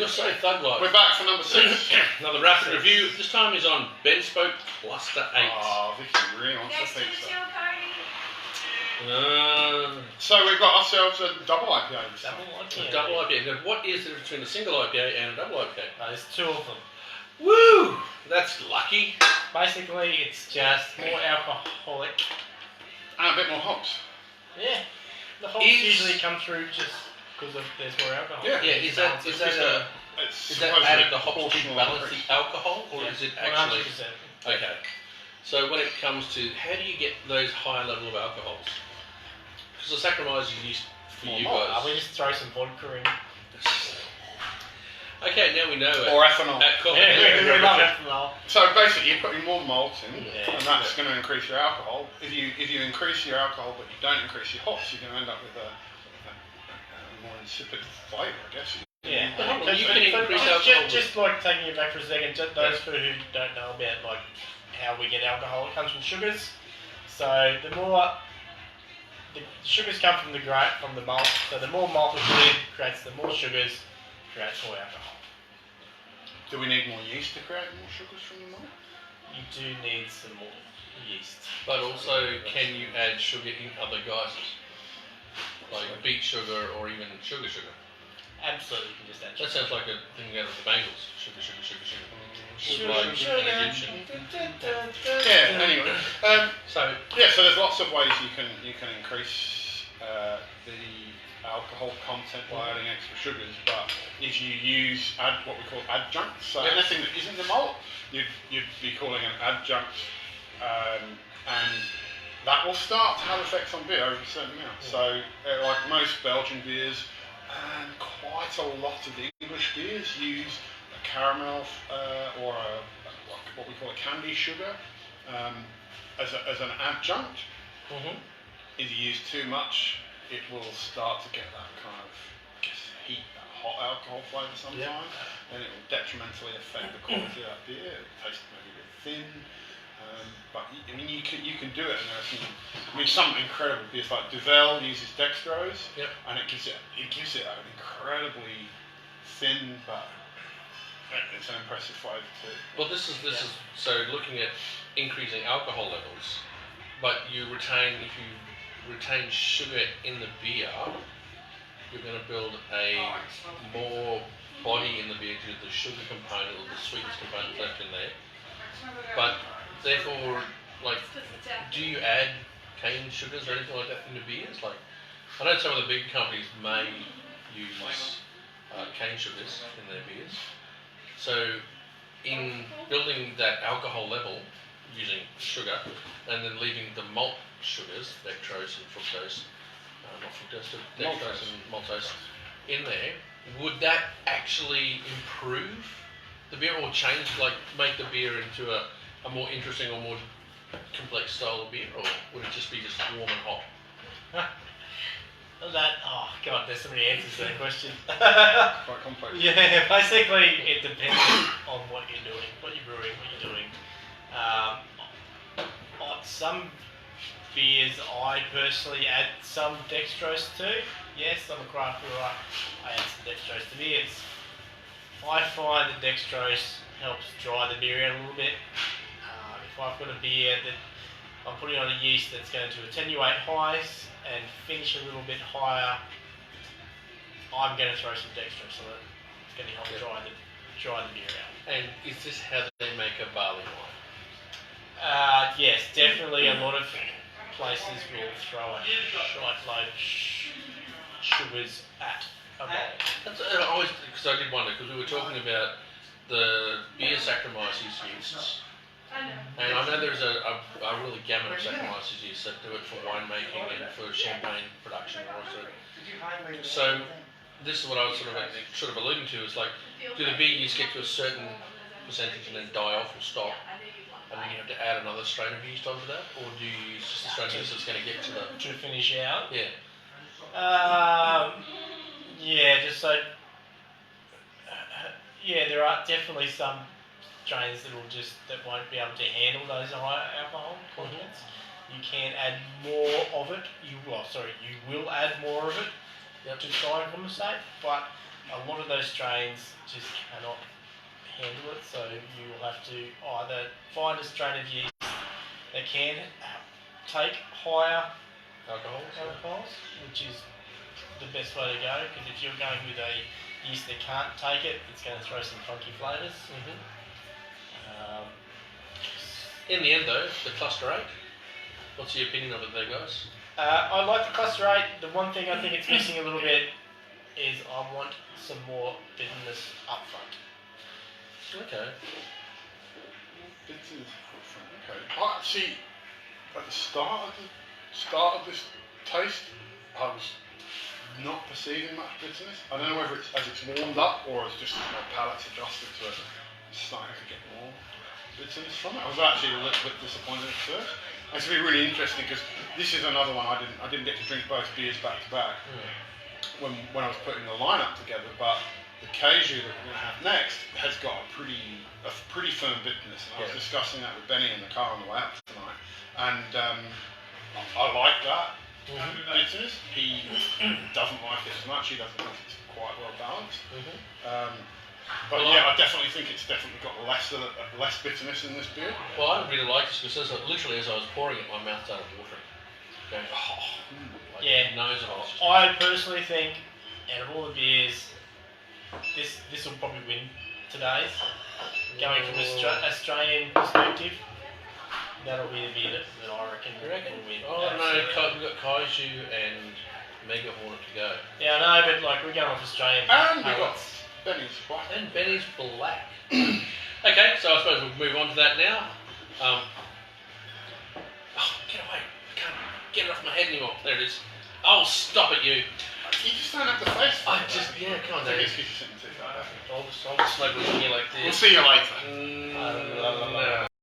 say Thug Life. We're back for number 6. Another rapid review. This time is on Bentspoke Cluster 8. Oh, Vicky really wants Next the to the pizza. chill party. So we've got ourselves a double IPA. A double IPA. Now, what is the difference between a single IPA and a double IPA? There's 2 of them. Woo! That's lucky. Basically, it's just more alcoholic. And a bit more hops. Yeah. The hops usually come through just because there's more alcohol. Yeah. Yeah, is that added the hops to balance the alcohol, or is it actually... 100%. Okay. So when it comes to, how do you get those higher level of alcohols? Because the Saccharomyces is used for you guys. We just throw some vodka in. Okay, now we know it. Or ethanol. We love ethanol. So basically, you're putting more malt in, Yeah. and that's going to increase your alcohol. If you increase your alcohol but you don't increase your hops, you're going to end up with a more insipid flavour, I guess. Yeah. But you can increase alcohol. Just like taking it back for a second, just those who don't know about like how we get alcohol, it comes from sugars. So the more the sugars come from the malt. So the more malt we put in creates the more sugars, creates more alcohol. Do we need more yeast to create more sugars from the malt? You do need some more yeast. But also, can you add sugar in other guises? Like beet sugar or even sugar. Absolutely, you can just add That sugar. sounds like a thing out of the Bangles. Sugar. Sugar, Like sugar. an Egyptian. Yeah. Anyway, So, so there's lots of ways you can increase the alcohol content by adding extra sugars, but if you use what we call adjuncts, so anything that isn't the malt, you'd be calling an adjunct, and that will start to have effects on beer over a certain amount. So, like most Belgian beers, and quite a lot of the English beers use a caramel or what we call a candy sugar as an adjunct. If you use too much, it will start to get that kind of heat, that hot alcohol flavour sometimes, and it will detrimentally affect the quality of that beer. It tastes maybe a bit thin, but I mean you can do it, and there are some incredible beers like Duvel uses dextrose, and it gives it an incredibly thin, but it's an impressive flavour too. well, this is so looking at increasing alcohol levels, but if you retain sugar in the beer, you're going to build a more body in the beer due to the sugar component or the sweetness component left in there. But therefore, like, do you add cane sugars or anything like that into beers? Like, I know some of the big companies may use cane sugars in their beers. So, in building that alcohol level using sugar and then leaving the malt sugars, dextrose and fructose, not fructose, dextrose and maltose in there, would that actually improve the beer or change, like make the beer into a more interesting or more complex style of beer, or would it just be just warm and hot? Oh god, there's so many answers to that question. Quite complex. Yeah, basically it depends on what you're doing, what you're brewing, what you're doing. On some beers, I personally add some dextrose to. Yes, I'm a craft brewer. I add some dextrose to beers. I find that dextrose helps dry the beer out a little bit. If I've got a beer that I'm putting on a yeast that's going to attenuate highs and finish a little bit higher, I'm going to throw some dextrose on it. It's going to help dry the beer out. And is this how they make a barley wine? Yes, definitely. A lot of places will throw a shite load of sugars at a barley. That's always, because I did wonder, because we were talking about the beer Saccharomyces yeasts. And I know there's a really gamut of Saccharomyces yeasts that do it for winemaking and for champagne production also. So this is what I was sort of alluding to, is like, do the beer yeast get to a certain percentage and then die off or stop, and then you have to add another strain of yeast onto that, or do you use just a strain of yeast that's going to get to the... To finish out? Yeah. Just so... there are definitely some strains that won't be able to handle those high alcohol contents. You can add more of it. You will add more of it to try and compensate, but a lot of those strains just cannot handle it, so you will have to either find a strain of yeast that can take higher alcohols, which is the best way to go, because if you're going with a yeast that can't take it, it's going to throw some funky flavours. In the end, though, the cluster 8. What's your opinion of it, there, guys? I like the cluster 8. The one thing I think it's missing a little bit is I want some more bitterness up front. Okay. Bitterness up front. Okay. See, at the start of this taste, I was not perceiving much bitterness. I don't know whether it's as it's warmed up or as just my palate's adjusted to it. I'm starting to get more bitterness from it. I was actually a little bit disappointed at first. It's going to be really interesting because this is another one I didn't get to drink both beers back to back when I was putting the lineup together. But the Keiju that we're going to have next has got a pretty firm bitterness. And I was discussing that with Benny in the car on the way out tonight, and I like that. Bitterness. He doesn't like it as much. He doesn't think it's quite well balanced. But I definitely think it's definitely got less bitterness in this beer. Well, I really like this because literally as I was pouring it, my mouth started watering. Going, nose of it. I personally think, out of all the beers, this will probably win today's. Going from an Australian perspective, that'll be the beer that I reckon will win. Oh no, we've got Kaiju and Mega Hornet to go. Yeah, I know, but like we're going off Australian. And we've got Benny's Black. And Benny's Black. Okay, so I suppose we'll move on to that now. Get away. I can't get it off my head anymore. There it is. Oh, stop it, you. You just don't have the face. Come on, Dave. I think it's because you're sitting too far back. I'll just snuggle in here like this. We'll see you later.